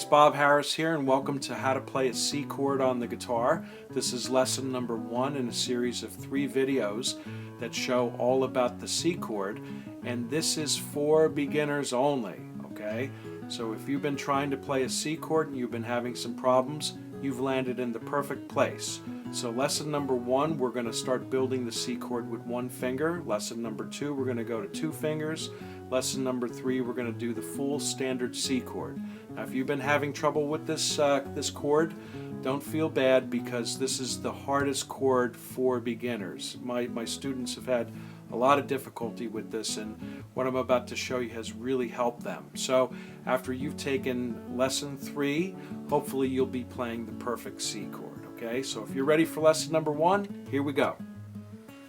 Bob Harris here, and welcome to How to Play a C Chord on the Guitar. This is lesson number 1 in a series of 3 videos that show all about the C chord, and this is for beginners only, okay? So if you've been trying to play a C chord and you've been having some problems, you've landed in the perfect place. So lesson number 1, we're going to start building the C chord with 1 finger. Lesson number 2, we're going to go to 2 fingers. Lesson number 3, we're going to do the full standard C chord. Now if you've been having trouble with this chord, don't feel bad, because this is the hardest chord for beginners. My students have had a lot of difficulty with this, and what I'm about to show you has really helped them. So after you've taken lesson 3, hopefully you'll be playing the perfect C chord. Okay, so if you're ready for lesson number 1, here we go.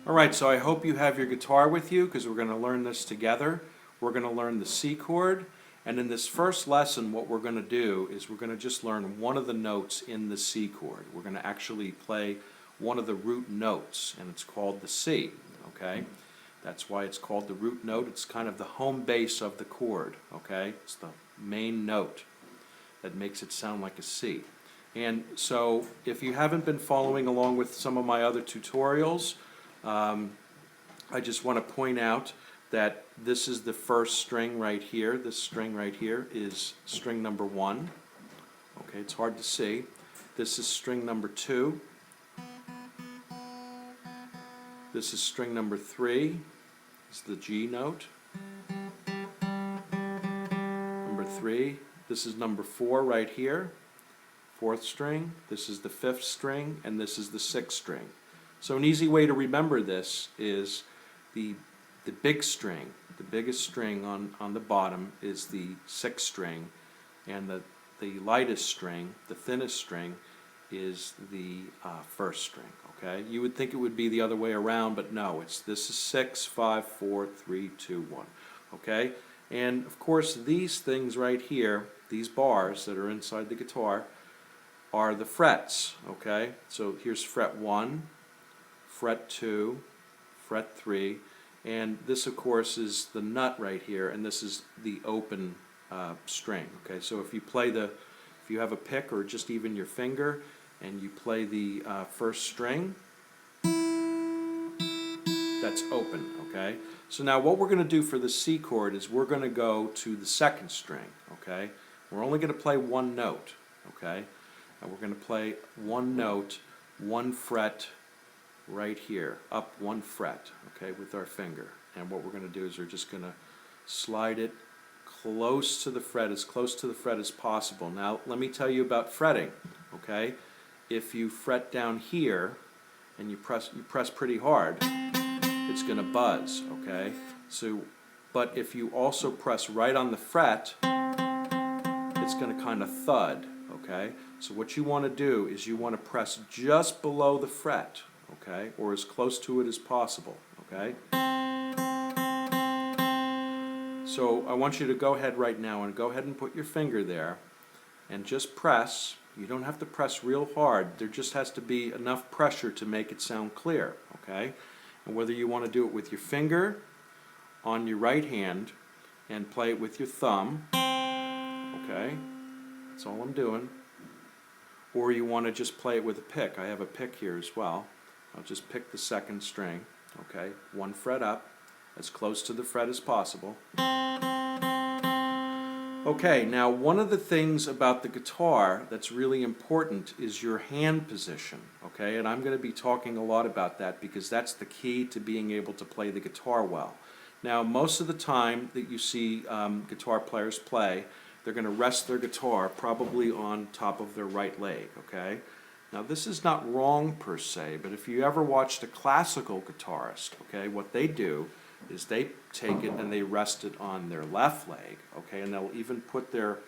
Alright, so I hope you have your guitar with you, because we're going to learn this together. We're going to learn the C chord, and in this first lesson what we're going to do is we're going to just learn one of the notes in the C chord. We're going to actually play one of the root notes, and it's called the C. Okay, that's why it's called the root note. It's kind of the home base of the chord. Okay, it's the main note that makes it sound like a C. And so if you haven't been following along with some of my other tutorials, I just want to point out that this is the first string right here. This string right here is string number 1. Okay, it's hard to see. This is string number 2. This is string number 3. It's the G note. Number 3. This is number 4 right here. 4th string. This is the 5th string, and this is the 6th string. So an easy way to remember this is the big string, the biggest string on the bottom is the 6th string, and the lightest string, the thinnest string, is the 1st string. Okay, you would think it would be the other way around, but no, this is 6, 5, 4, 3, 2, 1. Okay, and of course these things right here, these bars that are inside the guitar, are the frets. Okay, so here's fret 1, fret 2, fret 3, and this of course is the nut right here, and this is the open string. Okay, so if you have a pick or just even your finger and you play the 1st string, that's open. Okay, so now what we're going to do for the C chord is we're going to go to the 2nd string. Okay, we're only going to play 1 note. Okay, and we're going to play 1 note, 1 fret right here, up 1 fret, okay, with our finger. And what we're going to do is we're just going to slide it close to the fret, as close to the fret as possible. Now let me tell you about fretting. Okay, if you fret down here and you press pretty hard, it's going to buzz. Okay, so but if you also press right on the fret, it's going to kind of thud. Okay, so what you want to do is you want to press just below the fret, okay, or as close to it as possible. Okay, so I want you to go ahead right now and go ahead and put your finger there and just press. You don't have to press real hard. There just has to be enough pressure to make it sound clear. Okay, and whether you want to do it with your finger on your right hand and play it with your thumb, okay, that's all I'm doing, or you want to just play it with a pick. I have a pick here as well. I'll just pick the 2nd string, okay, 1 fret up, as close to the fret as possible. Okay, now one of the things about the guitar that's really important is your hand position, okay, and I'm going to be talking a lot about that because that's the key to being able to play the guitar well. Now most of the time that you see guitar players play, they're going to rest their guitar probably on top of their right leg. Okay, now this is not wrong per se, but if you ever watched a classical guitarist, okay, what they do is they take it and they rest it on their left leg. Okay, and they'll even put their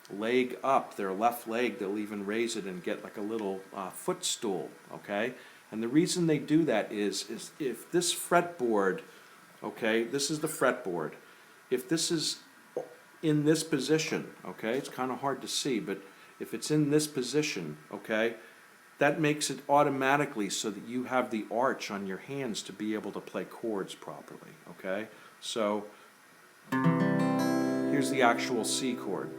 leg up, their left leg, they'll even raise it and get like a little footstool. Okay, and the reason they do that is if this fretboard, okay, this is the fretboard, if this is in this position, okay, it's kind of hard to see, but if it's in this position, okay, that makes it automatically so that you have the arch on your hands to be able to play chords properly. Okay, so here's the actual C chord.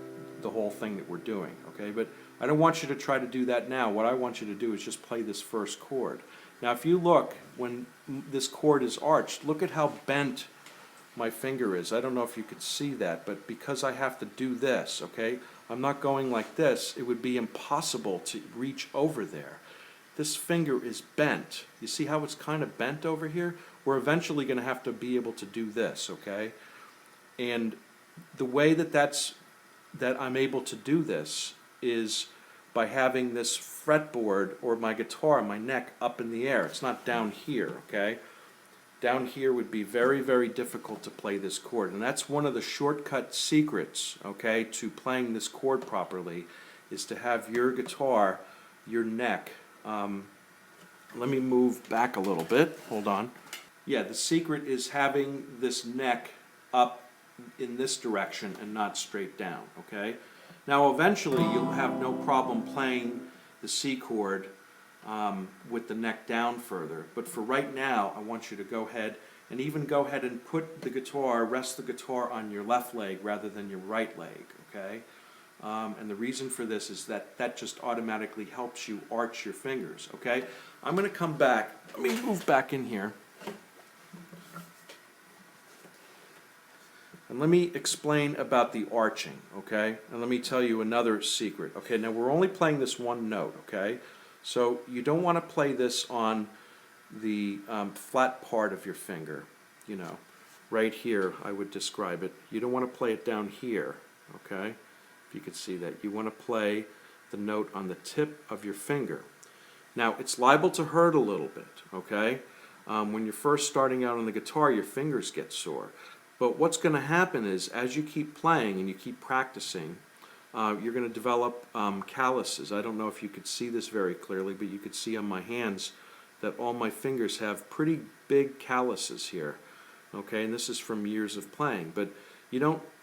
the whole thing that we're doing, okay? But I don't want you to try to do that now. What I want you to do is just play this first chord. Now if you look, when this chord is arched, look at how bent my finger is. I don't know if you could see that, but because I have to do this, okay, I'm not going like this, it would be impossible to reach over there. This finger is bent. You see how it's kind of bent over here? We're eventually going to have to be able to do this, okay? And the way that I'm able to do this is by having this fretboard or my guitar, my neck, up in the air. It's not down here, okay? Down here would be very, very difficult to play this chord. And that's one of the shortcut secrets, okay, to playing this chord properly, is to have your guitar, your neck. Let me move back a little bit. Hold on. Yeah, the secret is having this neck up in this direction and not straight down, okay? Now eventually you'll have no problem playing the C chord with the neck down further, but for right now I want you to go ahead and even go ahead and put the guitar, rest the guitar on your left leg rather than your right leg, okay? And the reason for this is that just automatically helps you arch your fingers, okay? I'm going to come back. Let me move back in here. And let me explain about the arching, okay? And let me tell you another secret. Okay, now we're only playing this one note, okay? So you don't want to play this on the flat part of your finger, you know, right here I would describe it. You don't want to play it down here, okay? If you could see that. You want to play the note on the tip of your finger. Now, it's liable to hurt a little bit, okay? When you're first starting out on the guitar, your fingers get sore. But what's going to happen is, as you keep playing and you keep practicing, you're going to develop calluses. I don't know if you could see this very clearly, but you could see on my hands that all my fingers have pretty big calluses here. Okay, and this is from years of playing. But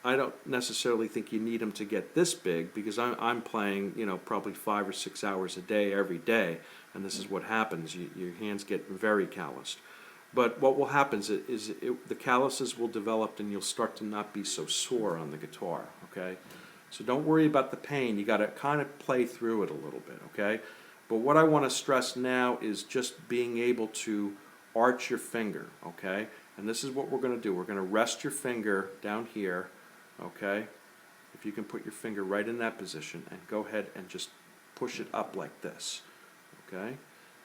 I don't necessarily think you need them to get this big, because I'm playing, you know, probably 5 or 6 hours a day every day, and this is what happens. Your hands get very calloused. But what will happen is the calluses will develop and you'll start to not be so sore on the guitar, okay? So don't worry about the pain. You got to kind of play through it a little bit, okay? But what I want to stress now is just being able to arch your finger, okay? And this is what we're going to do. We're going to rest your finger down here, okay? If you can put your finger right in that position and go ahead and just push it up like this, okay?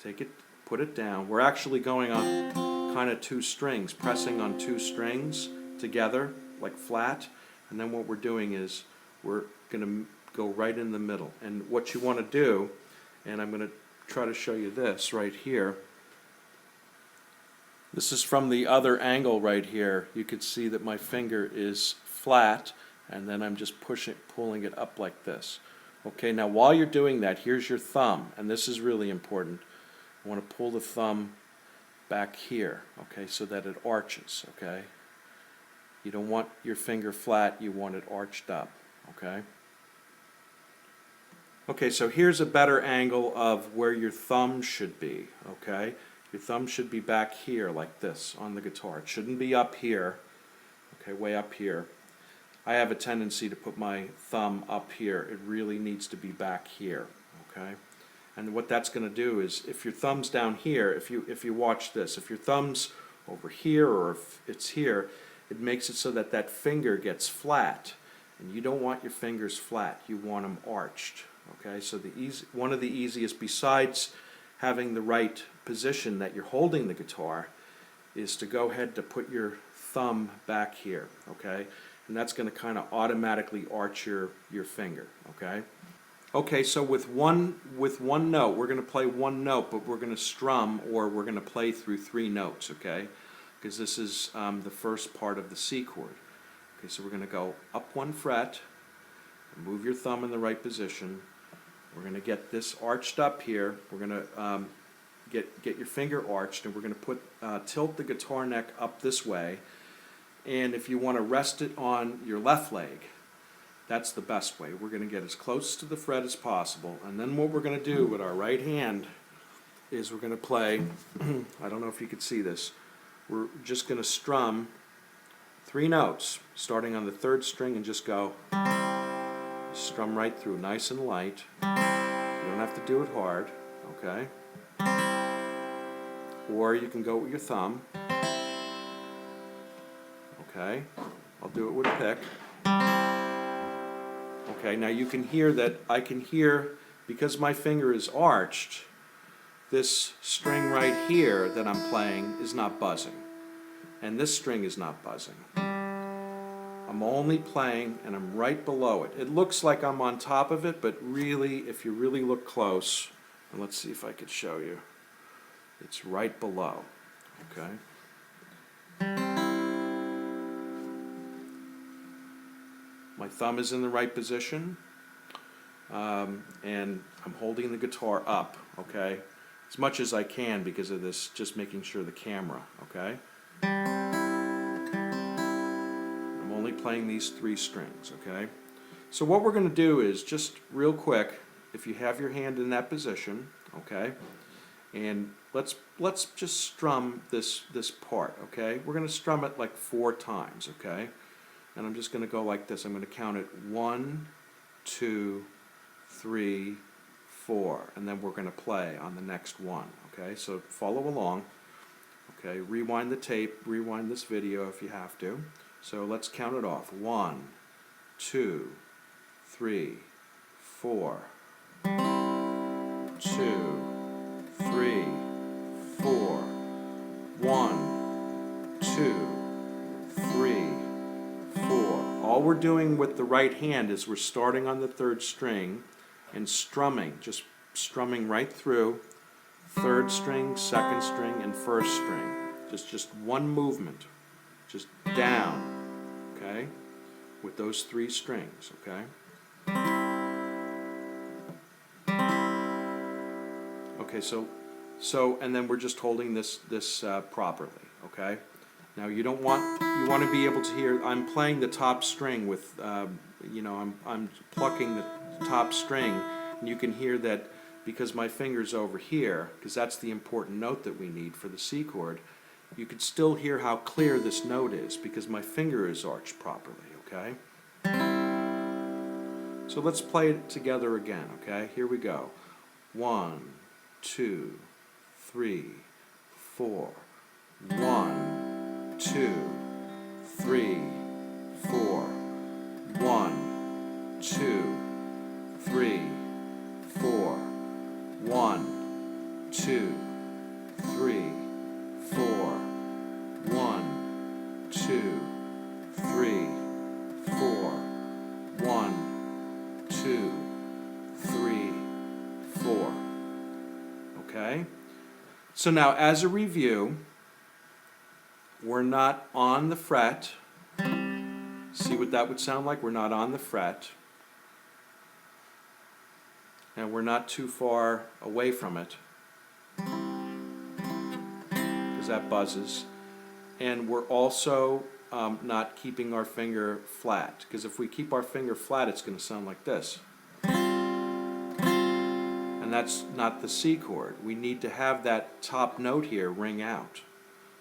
Take it, put it down. We're actually going on kind of 2 strings, pressing on 2 strings together, like flat. And then what we're doing is we're going to go right in the middle. And what you want to do, and I'm going to try to show you this right here. This is from the other angle right here. You can see that my finger is flat, and then I'm just pulling it up like this. Okay, now while you're doing that, here's your thumb, and this is really important. I want to pull the thumb back here, okay, so that it arches, okay? You don't want your finger flat, you want it arched up, okay? Okay, so here's a better angle of where your thumb should be, okay? Your thumb should be back here like this on the guitar. It shouldn't be up here, okay, way up here. I have a tendency to put my thumb up here. It really needs to be back here, okay? And what that's going to do is, if your thumb's down here, if you watch this, if your thumb's over here or if it's here, it makes it so that that finger gets flat. And you don't want your fingers flat. You want them arched. Okay, so one of the easiest, besides having the right position that you're holding the guitar, is to go ahead to put your thumb back here. Okay, and that's going to kind of automatically arch your finger. Okay. Okay, so with one note, we're going to play one note, but we're going to strum, or we're going to play through 3 notes, okay? Because this is the first part of the C chord. Okay, so we're going to go up 1 fret, move your thumb in the right position. We're going to get this arched up here. We're going to get your finger arched, and we're going to tilt the guitar neck up this way. And if you want to rest it on your left leg, that's the best way. We're going to get as close to the fret as possible. And then what we're going to do with our right hand is we're going to play, I don't know if you could see this, we're just going to strum 3 notes, starting on the 3rd string, and just go Strum right through, nice and light. You don't have to do it hard, okay? Or you can go with your thumb. Okay, I'll do it with a pick. Okay, now you can hear that I can hear, because my finger is arched, this string right here that I'm playing is not buzzing. And this string is not buzzing. I'm only playing and I'm right below it. It looks like I'm on top of it, but really, if you really look close, and let's see if I could show you, it's right below, okay? My thumb is in the right position, and I'm holding the guitar up, okay? As much as I can because of this, just making sure the camera, okay? I'm only playing these 3 strings, okay? So what we're going to do is, just real quick, if you have your hand in that position, okay? And let's just strum this part, okay? We're going to strum it like 4 times, okay? And I'm just going to go like this. I'm going to count it 1, 2, 3, 4, and then we're going to play on the next one, okay? So follow along, okay? Rewind the tape, rewind this video if you have to. So let's count it off. 1, 2, 3, 4, 2, 3, 4, 1, 2, 3, 4. All we're doing with the right hand is we're starting on the 3rd string and strumming, just strumming right through 3rd string, 2nd string, and 1st string. Just one movement, just down, okay, with those 3 strings, okay? Okay, so and then we're just holding this properly, okay? Now you want to be able to hear. I'm playing the top string with, I'm plucking the top string, and you can hear that because my finger's over here, because that's the important note that we need for the C chord. You could still hear how clear this note is because my finger is arched properly, okay? So let's play it together again, okay? Here we go. 1, 2, 3, 4. 1, 2, 3, 4. 1, 2, 3, 4. 1, 2, 3, 4. 1, 2, 3, 4. 1, 2, 3, 4. Okay? So now, as a review, we're not on the fret. See what that would sound like? We're not on the fret. And we're not too far away from it, because that buzzes. And we're also not keeping our finger flat, because if we keep our finger flat, it's going to sound like this. And that's not the C chord. We need to have that top note here ring out.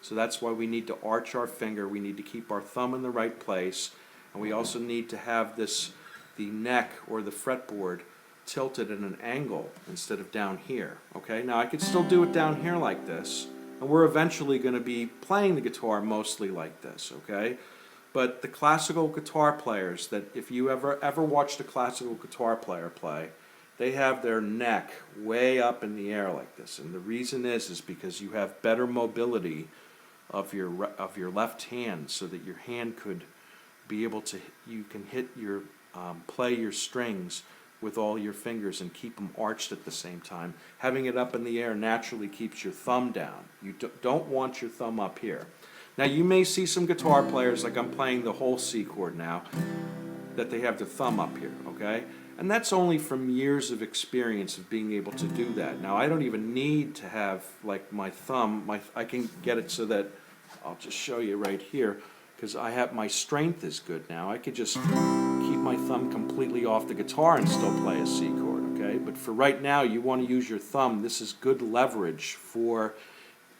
So that's why we need to arch our finger. We need to keep our thumb in the right place. And we also need to have the neck or the fretboard tilted at an angle instead of down here. Okay, now I could still do it down here like this, and we're eventually going to be playing the guitar mostly like this, okay? But the classical guitar players, that if you ever watched a classical guitar player play, they have their neck way up in the air like this, and the reason is because you have better mobility of your left hand, so that your hand could be able to, you can hit your play your strings with all your fingers and keep them arched at the same time. Having it up in the air naturally keeps your thumb down. You don't want your thumb up here. Now you may see some guitar players, like I'm playing the whole C chord now, that they have their thumb up here, okay? And that's only from years of experience of being able to do that. Now I don't even need to have like my thumb, I can get it so that, I'll just show you right here, because I have, my strength is good now. I could just keep my thumb completely off the guitar and still play a C chord, okay? But for right now, you want to use your thumb. This is good leverage for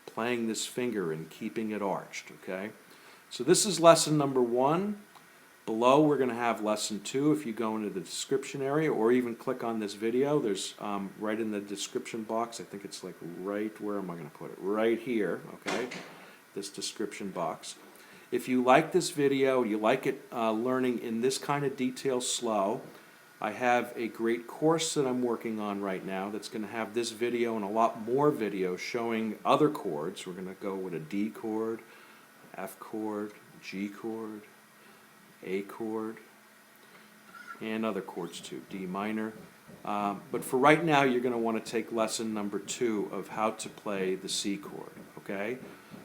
playing this finger and keeping it arched, okay? So this is lesson number 1. Below we're going to have lesson 2. If you go into the description area or even click on this video, there's right in the description box, I think it's like right, where am I going to put it? Right here, okay, this description box. If you like this video, you like it learning in this kind of detail slow, I have a great course that I'm working on right now that's going to have this video and a lot more videos showing other chords. We're going to go with a D chord, F chord, G chord, A chord, and other chords too, D minor. But for right now, you're going to want to take lesson number 2 of how to play the C chord, okay?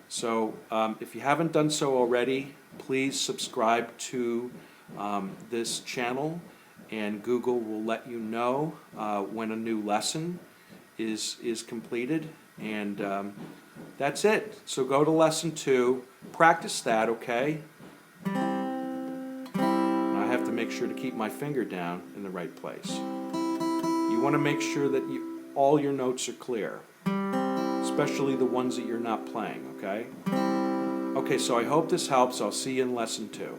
So if you haven't done so already, please subscribe to this channel, and Google will let you know when a new lesson is completed. And that's it. So go to lesson 2, practice that, okay? And I have to make sure to keep my finger down in the right place. You want to make sure that all your notes are clear, especially the ones that you're not playing, okay? Okay, so I hope this helps. I'll see you in lesson 2.